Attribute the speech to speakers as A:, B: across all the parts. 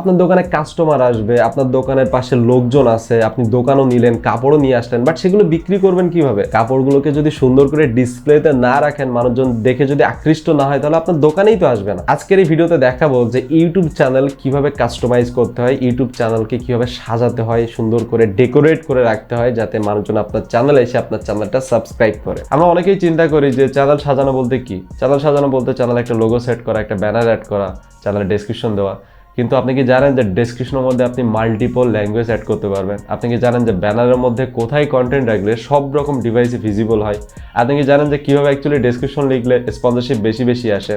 A: আপনার দোকানে কাস্টমার আসবে, আপনার দোকানের পাশে লোকজন আছে, আপনি দোকানও নিলেন, কাপড়ও নিয়ে আসলেন, বাট সেগুলো বিক্রি করবেন কিভাবে? কাপড়গুলোকে যদি সুন্দর করে ডিসপ্লেতে না রাখেন, মানুষজন দেখে যদি আকৃষ্ট না হয়, তাহলে আপনার দোকানেই তো আসবে না। আজকের এই ভিডিওতে দেখাবো যে ইউটিউব চ্যানেল কিভাবে কাস্টমাইজ করতে হয়, ইউটিউব চ্যানেলকে কিভাবে সাজাতে হয়, সুন্দর করে ডেকোরেট করে রাখতে হয়, যাতে মানুষজন আপনার চ্যানেলে এসে আপনার চ্যানেলটা সাবস্ক্রাইব করে। আমরা অনেকেই চিন্তা করি যে চ্যানেল সাজানো বলতে কি? চ্যানেল সাজানো বলতে চ্যানেলে একটা লোগো সেট করা, একটা ব্যানার অ্যাড করা, চ্যানেলে ডেসক্রিপশন দেওয়া। কিন্তু আপনি কি জানেন যে ডেসক্রিপশনের মধ্যে আপনি মাল্টিপল ল্যাঙ্গুয়েজ অ্যাড করতে পারবেন? আপনি কি জানেন যে ব্যানারের মধ্যে কোথায় কন্টেন্ট রাখলে সব রকম ডিভাইসে ভিজিবল হয়? আপনি কি জানেন যে কীভাবে অ্যাকচুয়ালি ডেসক্রিপশন লিখলে স্পন্সরশিপ বেশি আসে?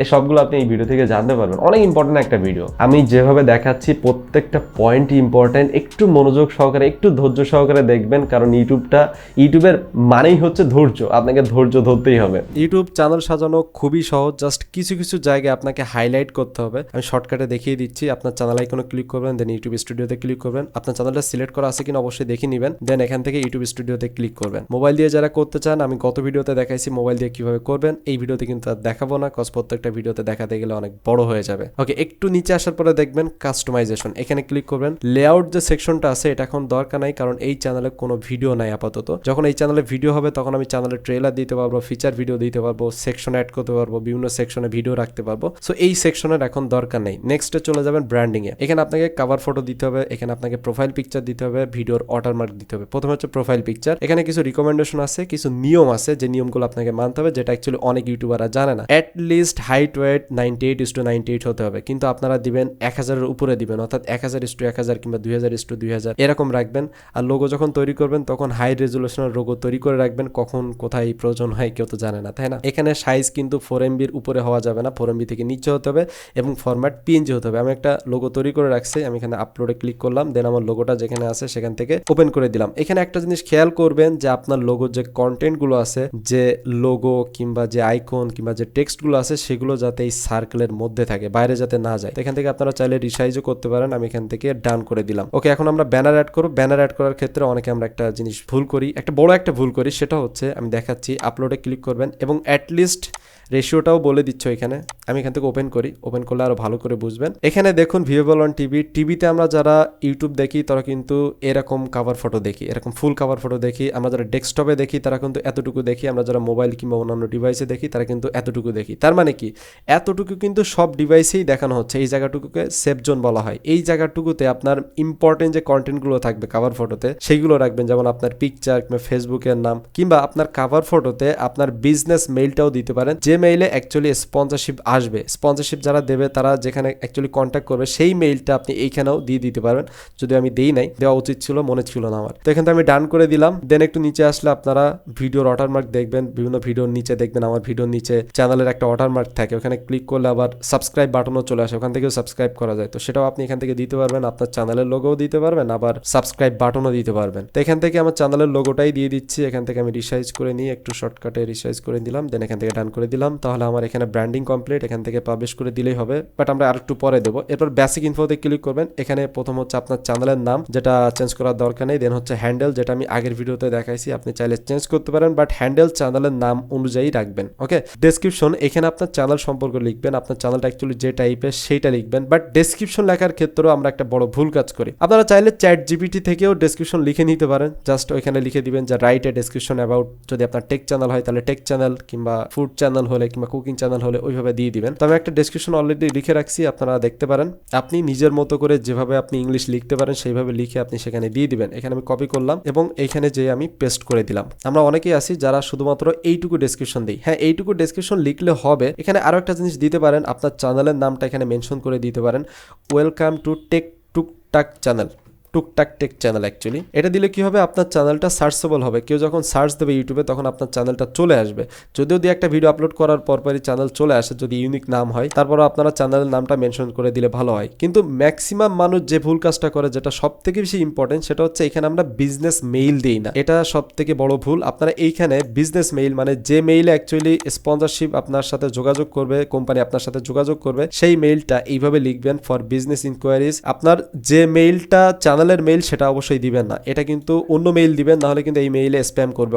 A: এই সবগুলো আপনি এই ভিডিও থেকে জানতে পারবেন। অনেক ইম্পর্টেন্ট একটা ভিডিও। আমি যেভাবে দেখাচ্ছি প্রত্যেকটা পয়েন্ট ইম্পর্টেন্ট। একটু মনোযোগ সহকারে, একটু ধৈর্য সহকারে দেখবেন, কারণ ইউটিউবের মানেই হচ্ছে ধৈর্য। আপনাকে ধৈর্য ধরতেই হবে। ইউটিউব চ্যানেল সাজানো খুবই সহজ, জাস্ট কিছু কিছু জায়গায় আপনাকে হাইলাইট করতে হবে। আমি শর্টকাটে দেখিয়ে দিচ্ছি। আপনার চ্যানেল আইকনে ক্লিক করবেন, দেন ইউটিউব স্টুডিওতে ক্লিক করবেন। আপনার চ্যানেলটা সিলেক্ট করা আছে কিনা অবশ্যই দেখে নেবেন, দেন এখান থেকে ইউটিউব স্টুডিওতে ক্লিক করবেন। মোবাইল দিয়ে যারা করতে চান, আমি গত ভিডিওতে দেখাইছি মোবাইল দিয়ে কিভাবে করবেন। এই ভিডিওতে কিন্তু আর দেখাবো না, কজ প্রত্যেকটা ভিডিওতে দেখাতে গেলে অনেক বড় হয়ে যাবে। ওকে, একটু নিচে আসার পরে দেখবেন কাস্টমাইজেশন, এখানে ক্লিক করবেন। লেআউট যে সেকশনটা আছে এটা এখন দরকার নাই, কারণ এই চ্যানেলে কোনো ভিডিও নাই আপাতত। যখন এই চ্যানেলে ভিডিও হবে তখন আমি চ্যানেলে ট্রেলার দিতে পারবো, ফিচার ভিডিও দিতে পারবো, সেকশন অ্যাড করতে পারবো, বিভিন্ন সেকশনে ভিডিও রাখতে পারবো। সো এই সেকশনের এখন দরকার নেই। নেক্সটে চলে যাবেন ব্র্যান্ডিং এ। এখানে আপনাকে কভার ফটো দিতে হবে, এখানে আপনাকে প্রোফাইল পিকচার দিতে হবে, ভিডিওর ওয়াটারমার্ক দিতে হবে। প্রথমে হচ্ছে প্রোফাইল পিকচার। এখানে কিছু রিকমেন্ডেশন আছে, কিছু নিয়ম আছে, যে নিয়মগুলো আপনাকে মানতে হবে, যেটা অ্যাকচুয়ালি অনেক ইউটিউবাররা জানে না। অ্যাট লিস্ট হাইট ওয়েট 98:98 হতে হবে, কিন্তু আপনারা দিবেন 1000-এর উপরে দিবেন, অর্থাৎ 1000:1000 কিংবা 2000:2000 এরকম রাখবেন। আর লোগো যখন তৈরি করবেন তখন হাই রেজুলেশনের লোগো তৈরি করে রাখবেন। কখন কোথায় প্রয়োজন হয় কেউ তো জানে না, তাই না? এখানে সাইজ কিন্তু 4MBর উপরে হওয়া যাবে না, 4MB থেকে নিচে হতে হবে, এবং ফরম্যাট PNG হতে হবে। আমি একটা লোগো তৈরি করে রাখছি, আমি এখানে আপলোডে ক্লিক করলাম, দেন আমার লোগোটা যেখানে আছে সেখান থেকে ওপেন করে দিলাম। এখানে একটা জিনিস খেয়াল করবেন যে আপনার লোগোর যে কন্টেন্টগুলো আছে, যে লোগো কিংবা যে আইকন কিংবা যে টেক্সটগুলো আছে, সেগুলো যাতে এই সার্কেলের মধ্যে থাকে, বাইরে যাতে না যায়। এখান থেকে আপনারা চাইলে রিসাইজও করতে পারেন। আমি এখান থেকে ডান করে দিলাম। ওকে, এখন আমরা ব্যানার অ্যাড করব। ব্যানার অ্যাড করার ক্ষেত্রে অনেকে আমরা একটা জিনিস ভুল করি, একটা বড় একটা ভুল করি, সেটা হচ্ছে আমি দেখাচ্ছি। আপলোডে ক্লিক করবেন এবং অ্যাটলিস্ট রেশিওটাও বলে দিচ্ছ এখানে। আমি এখান থেকে ওপেন করি, ওপেন করলে আরো ভালো করে বুঝবেন। এখানে দেখুন ভিউয়েবল অন টিভিতে আমরা যারা ইউটিউব দেখি তারা কিন্তু এরকম কভার ফটো দেখি, এরকম ফুল কভার ফটো দেখি। আমরা যারা ডেস্কটপে দেখি তারা কিন্তু এতটুকু দেখি, আমরা যারা মোবাইল কিংবা অন্যান্য ডিভাইসে দেখি তারা কিন্তু এতটুকু দেখি। তার মানে কি, এতটুকু কিন্তু সব ডিভাইসেই দেখানো হচ্ছে। এই জায়গাটুকুকে সেভ জোন বলা হয়। এই জায়গাটুকুতে আপনার ইম্পর্টেন্ট যে কন্টেন্টগুলো থাকবে কভার ফটোতে, সেইগুলো রাখবেন, যেমন আপনার পিকচার কিংবা ফেসবুকের নাম, কিংবা আপনার কভার ফটোতে আপনার বিজনেস মেইলটাও দিতে পারেন, যে মেইলে অ্যাকচুয়ালি স্পন্সরশিপ আসবে। স্পন্সরশিপ যারা দেবে তারা যেখানে অ্যাকচুয়ালি কন্ট্যাক্ট করবে সেই মেইলটা আপনি এইখানেও দিয়ে দিতে পারবেন। যদি আমি দেই নাই, দেওয়া উচিত ছিল, মনে ছিল না আমার। তো এখান থেকে আমি ডান করে দিলাম। দেন একটু নিচে আসলে আপনারা ভিডিওর ওয়াটারমার্ক দেখবেন। বিভিন্ন ভিডিওর নিচে দেখবেন আমার ভিডিওর নিচে চ্যানেলের একটা ওয়াটারমার্ক থাকে, ওখানে ক্লিক করলে আবার সাবস্ক্রাইব বাটনও চলে আসে, ওখান থেকেও সাবস্ক্রাইব করা যায়। তো সেটাও আপনি এখান থেকে দিতে পারবেন, আপনার চ্যানেলের লোগোও দিতে পারবেন, আবার সাবস্ক্রাইব বাটনও দিতে পারবেন। তো এখান থেকে আমার চ্যানেলের লোগোটাই দিয়ে দিচ্ছি। এখান থেকে আমি রিসাইজ করে নিয়ে একটু শর্টকাটে রিসাইজ করে দিলাম, দেন এখান থেকে ডান করে দিলাম। তাহলে আমার এখানে ব্র্যান্ডিং কমপ্লিট। এখান থেকে পাবলিশ করে দিলেই হবে, বাট আমরা আরেকটু পরে দেবো। এরপর বেসিক ইনফোতে ক্লিক করবেন। এখানে প্রথম হচ্ছে আপনার চ্যানেলের নাম, যেটা চেঞ্জ করার দরকার নেই। দেন হচ্ছে হ্যান্ডেল, যেটা আমি আগের ভিডিওতে দেখাইছি, আপনি চাইলে চেঞ্জ করতে পারেন, বাট হ্যান্ডেল চ্যানেলের নাম অনুযায়ী রাখবেন। ওকে, ডেসক্রিপশন, এখানে আপনার চ্যানেল সম্পর্কে লিখবেন, আপনার চ্যানেলটা অ্যাকচুয়ালি যে টাইপের সেইটা লিখবেন। বাট ডেসক্রিপশন লেখার ক্ষেত্রেও আমরা একটা বড় ভুল কাজ করি। আপনারা চাইলে ChatGPT থেকেও ডেসক্রিপশন লিখে নিতে পারেন। জাস্ট ওইখানে লিখে দিবেন যে রাইট এ ডেসক্রিপশন অ্যাবাউট, যদি আপনার টেক চ্যানেল হয় তাহলে টেক চ্যানেল, কিংবা ফুড চ্যানেল হলে কিংবা কুকিং চ্যানেল হলে ওইভাবে দিয়ে দিবেন। তো আমি একটা ডেসক্রিপশন অলরেডি লিখে রাখছি, আপনারা দেখতে পারেন। আপনি নিজের মতো করে যেভাবে আপনি ইংলিশ লিখতে পারেন সেইভাবে লিখে আপনি সেখানে দিয়ে দিবেন। এখানে আমি কপি করলাম এবং এখানে যে আমি পেস্ট করে দিলাম। আমরা অনেকেই আছি যারা শুধুমাত্র এইটুকু ডেসক্রিপশন দিই। হ্যাঁ, এইটুকু ডেসক্রিপশন লিখলে হবে। এখানে আরো একটা জিনিস দিতে পারেন, আপনার চ্যানেলের নামটা এখানে মেনশন করে দিতে পারেন, ওয়েলকাম টু টেক টুকটাক চ্যানেল, টুকটাক টেক চ্যানেল। অ্যাকচুয়ালি এটা দিলে কি হবে, আপনার চ্যানেলটা সার্চেবল হবে। কেউ যখন সার্চ দেবে ইউটিউবে তখন আপনার চ্যানেলটা চলে আসবে। যদিও দিয়ে একটা ভিডিও আপলোড করার পরপরই চ্যানেল চলে আসে, যদি ইউনিক নাম হয়, তারপরও আপনারা চ্যানেলের নামটা মেনশন করে দিলে ভালো হয়। কিন্তু ম্যাক্সিমাম মানুষ যে ভুল কাজটা করে, যেটা সব থেকে বেশি ইম্পর্টেন্ট, সেটা হচ্ছে এখানে আমরা বিজনেস মেইল দিই না। এটা সব থেকে বড় ভুল। আপনারা এইখানে বিজনেস মেইল, মানে যে মেইলে অ্যাকচুয়ালি স্পন্সরশিপ আপনার সাথে যোগাযোগ করবে, কোম্পানি আপনার সাথে যোগাযোগ করবে, সেই মেইলটা এইভাবে লিখবেন, ফর বিজনেস ইনকোয়ারিজ। আপনার যে মেইলটা চ্যানেল
B: চ্যানেলের মেইল সেটা অবশ্যই দিবেন না, এটা কিন্তু অন্য মেইল দিবেন, নাহলে কিন্তু এই মেইলে স্প্যাম করবে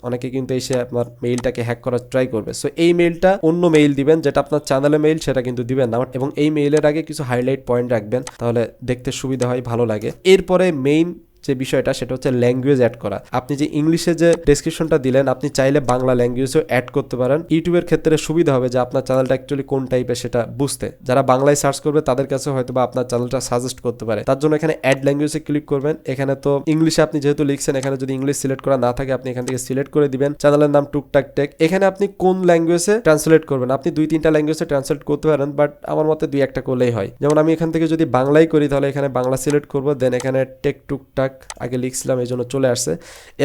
B: অনেকে কিন্তু এসে আপনার মেইলটাকে হ্যাক করার ট্রাই করবে। সো এই মেইলটা অন্য মেইল দিবেন, যেটা আপনার চ্যানেলের মেইল সেটা কিন্তু দিবেন না, এবং এই মেইলের আগে কিছু হাইলাইট পয়েন্ট রাখবেন, তাহলে দেখতে সুবিধা হয়, ভালো লাগে। এরপরে মেইন যে বিষয়টা সেটা হচ্ছে ল্যাঙ্গুয়েজ অ্যাড করা। আপনি যে ইংলিশে যে ডেসক্রিপশনটা দিলেন, আপনি চাইলে বাংলা ল্যাঙ্গুয়েজও অ্যাড করতে পারেন। ইউটিউবের ক্ষেত্রে সুবিধা হবে যে আপনার চ্যানেলটা অ্যাকচুয়ালি কোন টাইপের সেটা বুঝতে, যারা বাংলায় সার্চ করবে তাদের কাছে হয়তো বা আপনার চ্যানেলটা সাজেস্ট করতে পারে। তার জন্য এখানে অ্যাড ল্যাঙ্গুয়েজে ক্লিক করবেন। এখানে তো ইংলিশে আপনি যেহেতু লিখছেন, এখানে যদি ইংলিশ সিলেক্ট করা না থাকে আপনি এখান থেকে সিলেক্ট করে দিবেন। চ্যানেলের নাম টুকটাক টেক। এখানে আপনি কোন ল্যাঙ্গুয়েজে ট্রান্সলেট করবেন, আপনি 2-3টা ল্যাঙ্গুয়েজে ট্রান্সলেট করতে পারেন, বাট আমার মতে 2-1টা করলেই হয়। যেমন আমি এখান থেকে যদি বাংলায় করি তাহলে এখানে বাংলা সিলেক্ট করবো, দেন এখানে টেক টুকটাক আগে লিখছিলাম এই জন্য চলে আসছে।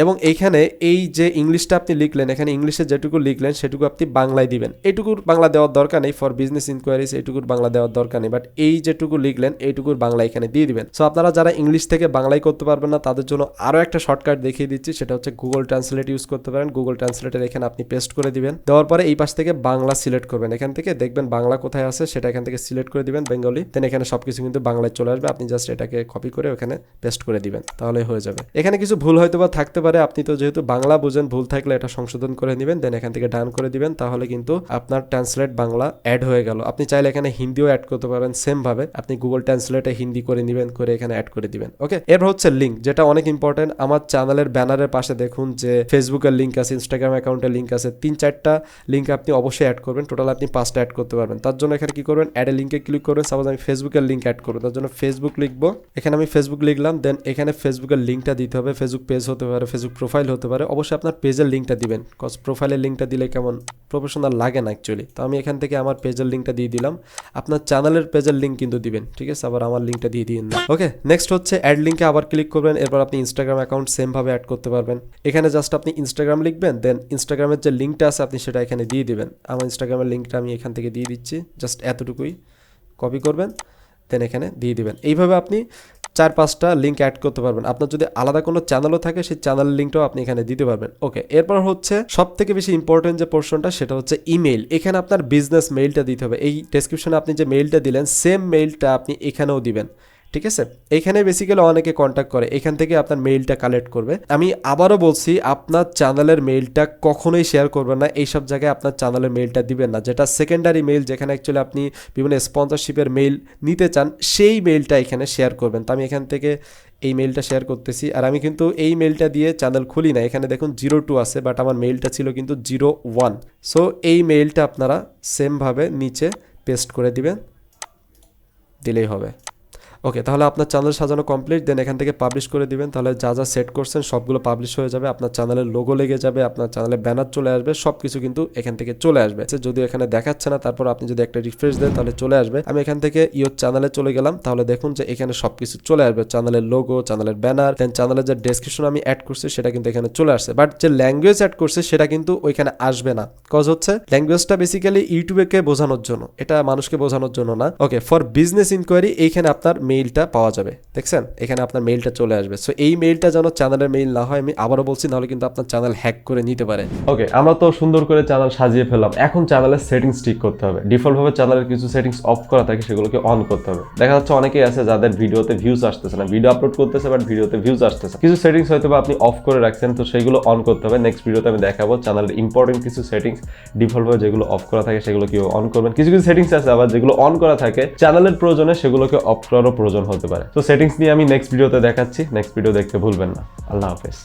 B: এবং এইখানে এই যে ইংলিশটা আপনি লিখলেন, এখানে ইংলিশে যেটুকু লিখলেন সেটুকু আপনি বাংলায় দিবেন। এইটুকুর বাংলা দেওয়ার দরকার নেই, ফর বিজনেস ইনকোয়ারিজ এইটুকুর বাংলা দেওয়ার দরকার নেই, বাট এই যেটুকু লিখলেন এইটুকুর বাংলা এখানে দিয়ে দিবেন। সো আপনারা যারা ইংলিশ থেকে বাংলায় করতে পারবেন না তাদের জন্য আরও একটা শর্টকাট দেখিয়ে দিচ্ছি, সেটা হচ্ছে গুগল ট্রান্সলেট ইউজ করতে পারেন। গুগল ট্রান্সলেটের এখানে আপনি পেস্ট করে দিবেন, দেওয়ার পরে এই পাশ থেকে বাংলা সিলেক্ট করবেন। এখান থেকে দেখবেন বাংলা কোথায় আছে সেটা এখান থেকে সিলেক্ট করে দিবেন, বেঙ্গলি, দেন এখানে সবকিছু কিন্তু বাংলায় চলে আসবে। আপনি জাস্ট এটাকে কপি করে ওখানে পেস্ট করে দিবেন, তাহলে হয়ে যাবে। এখানে কিছু ভুল হয়তো বা থাকতে পারে, আপনি তো যেহেতু বাংলা বুঝেন, ভুল থাকলে এটা সংশোধন করে নেবেন, দেন এখান থেকে ডান করে দিবেন, তাহলে কিন্তু আপনার ট্রান্সলেট বাংলা অ্যাড হয়ে গেল। আপনি চাইলে এখানে হিন্দিও অ্যাড করতে পারেন, সেম ভাবে আপনি গুগল ট্রান্সলেটে হিন্দি করে নেবেন, করে এখানে অ্যাড করে দিবেন। ওকে, এরপর হচ্ছে লিঙ্ক, যেটা অনেক ইম্পর্টেন্ট। আমার চ্যানেলের ব্যানারের পাশে দেখুন যে ফেসবুকের লিঙ্ক আছে, ইনস্টাগ্রাম অ্যাকাউন্টের লিঙ্ক আছে, 3-4টা লিঙ্ক আপনি অবশ্যই অ্যাড করবেন। টোটাল আপনি 5টা অ্যাড করতে পারবেন। তার জন্য এখানে কি করবেন, অ্যাড এ লিঙ্কে ক্লিক করবেন। সাপোজ আমি ফেসবুকের লিঙ্ক অ্যাড করবো, তার জন্য ফেসবুক লিখবো, এখানে আমি ফেসবুক লিখলাম, দেন এখানে ফেসবুকের লিঙ্কটা দিতে হবে। ফেসবুক পেজ হতে পারে, ফেসবুক প্রোফাইল হতে পারে, অবশ্যই আপনার পেজের লিঙ্কটা দিবেন, কজ প্রোফাইলের লিঙ্কটা দিলে কেমন প্রফেশনাল লাগে না অ্যাকচুয়ালি। তো আমি এখান থেকে আমার পেজের লিঙ্কটা দিয়ে দিলাম। আপনার চ্যানেলের পেজের লিঙ্ক কিন্তু দিবেন, ঠিক আছে, আবার আমার লিঙ্কটা দিয়ে দিন না। ওকে, নেক্সট হচ্ছে অ্যাড লিঙ্কে আবার ক্লিক করবেন। এরপর আপনি ইনস্টাগ্রাম অ্যাকাউন্ট সেম ভাবে অ্যাড করতে পারবেন। এখানে জাস্ট আপনি ইনস্টাগ্রাম লিখবেন, দেন ইনস্টাগ্রামের যে লিঙ্কটা আছে আপনি সেটা এখানে দিয়ে দিবেন। আমার ইনস্টাগ্রামের লিঙ্কটা আমি এখান থেকে দিয়ে দিচ্ছি, জাস্ট এতটুকুই কপি করবেন, দেন এখানে দিয়ে দিবেন। এইভাবে আপনি 4-5টা লিঙ্ক অ্যাড করতে পারবেন। আপনার যদি আলাদা কোনো চ্যানেলও থাকে সেই চ্যানেলের লিঙ্কটাও আপনি এখানে দিতে পারবেন। ওকে, এরপর হচ্ছে সব থেকে বেশি ইম্পর্টেন্ট যে পোর্শনটা সেটা হচ্ছে ইমেইল। এখানে আপনার বিজনেস মেইলটা দিতে হবে। এই ডেসক্রিপশনে আপনি যে মেইলটা দিলেন সেম মেইলটা আপনি এখানেও দিবেন, ঠিক আছে। এইখানে বেসিক্যালি অনেকে কন্ট্যাক্ট করে, এখান থেকে আপনার মেইলটা কালেক্ট করবে। আমি আবারও বলছি, আপনার চ্যানেলের মেইলটা কখনোই শেয়ার করবেন না, এইসব জায়গায় আপনার চ্যানেলের মেইলটা দিবেন না। যেটা সেকেন্ডারি মেইল, যেখানে অ্যাকচুয়ালি আপনি বিভিন্ন স্পন্সরশিপের মেইল নিতে চান, সেই মেইলটা এখানে শেয়ার করবেন। তো আমি এখান থেকে এই মেইলটা শেয়ার করতেছি। আর আমি কিন্তু এই মেইলটা দিয়ে চ্যানেল খুলি না, এখানে দেখুন 02 আছে, বাট আমার মেইলটা ছিল কিন্তু 01। সো এই মেইলটা আপনারা সেমভাবে নিচে পেস্ট করে দিবেন, দিলেই হবে। ওকে, তাহলে আপনার চ্যানেল সাজানো কমপ্লিট। দেন এখান থেকে পাবলিশ করে দিবেন, তাহলে যা যা সেট করছেন সবগুলো পাবলিশ হয়ে যাবে। আপনার চ্যানেলের লোগো লেগে যাবে, আপনার চ্যানেলে ব্যানার চলে আসবে, সব কিছু কিন্তু এখান থেকে চলে আসবে। যদিও এখানে দেখাচ্ছে না, তারপর আপনি যদি একটা রিফ্রেশ দেন তাহলে চলে আসবে। আমি এখান থেকে ইওর চ্যানেলে চলে গেলাম, তাহলে দেখুন যে এখানে সব কিছু চলে আসবে, চ্যানেলের লোগো, চ্যানেলের ব্যানার, দেন চ্যানেলের যে ডেসক্রিপশন আমি অ্যাড করছি সেটা কিন্তু এখানে চলে আসছে। বাট যে ল্যাঙ্গুয়েজ অ্যাড করছে সেটা কিন্তু ওইখানে আসবে না, কজ হচ্ছে ল্যাঙ্গুয়েজটা বেসিক্যালি ইউটিউবে বোঝানোর জন্য, এটা মানুষকে বোঝানোর জন্য না। ওকে, ফর বিজনেস ইনকোয়ারি এইখানে আপনার মেইলটা পাওয়া যাবে, দেখছেন এখানে আপনার মেইলটা চলে আসবে। সো এই মেইলটা যেন চ্যানেলের মেইল না হয়, আমি আবারও বলছি, নাহলে কিন্তু আপনার চ্যানেল হ্যাক করে নিতে পারে।
A: ওকে, আমরা তো সুন্দর করে চ্যানেল সাজিয়ে ফেললাম, এখন চ্যানেলের সেটিংস ঠিক করতে হবে। ডিফল্ট ভাবে চ্যানেলের কিছু সেটিংস অফ করা থাকে, সেগুলোকে অন করতে হবে। দেখা যাচ্ছে অনেকেই আছে যাদের ভিডিওতে ভিউজ আসতেছে না, ভিডিও আপলোড করতেছে বাট ভিডিওতে ভিউজ আসতেছে। কিছু সেটিংস হয়তো বা আপনি অফ করে রাখছেন, তো সেগুলো অন করতে হবে। নেক্সট ভিডিওতে আমি দেখাবো চ্যানেলের ইম্পর্টেন্ট কিছু সেটিংস ডিফল্ট ভাবে যেগুলো অফ করা থাকে সেগুলো কিভাবে অন করবেন। কিছু কিছু সেটিংস আছে আবার যেগুলো অন করা থাকে চ্যানেলের প্রয়োজনে সেগুলোকে অফ করারও প্রয়োজন হতে পারে। তো সেটিংস নিয়ে আমি নেক্সট ভিডিওতে দেখাচ্ছি। নেক্সট ভিডিও দেখতে ভুলবেন না। আল্লাহ হাফেজ।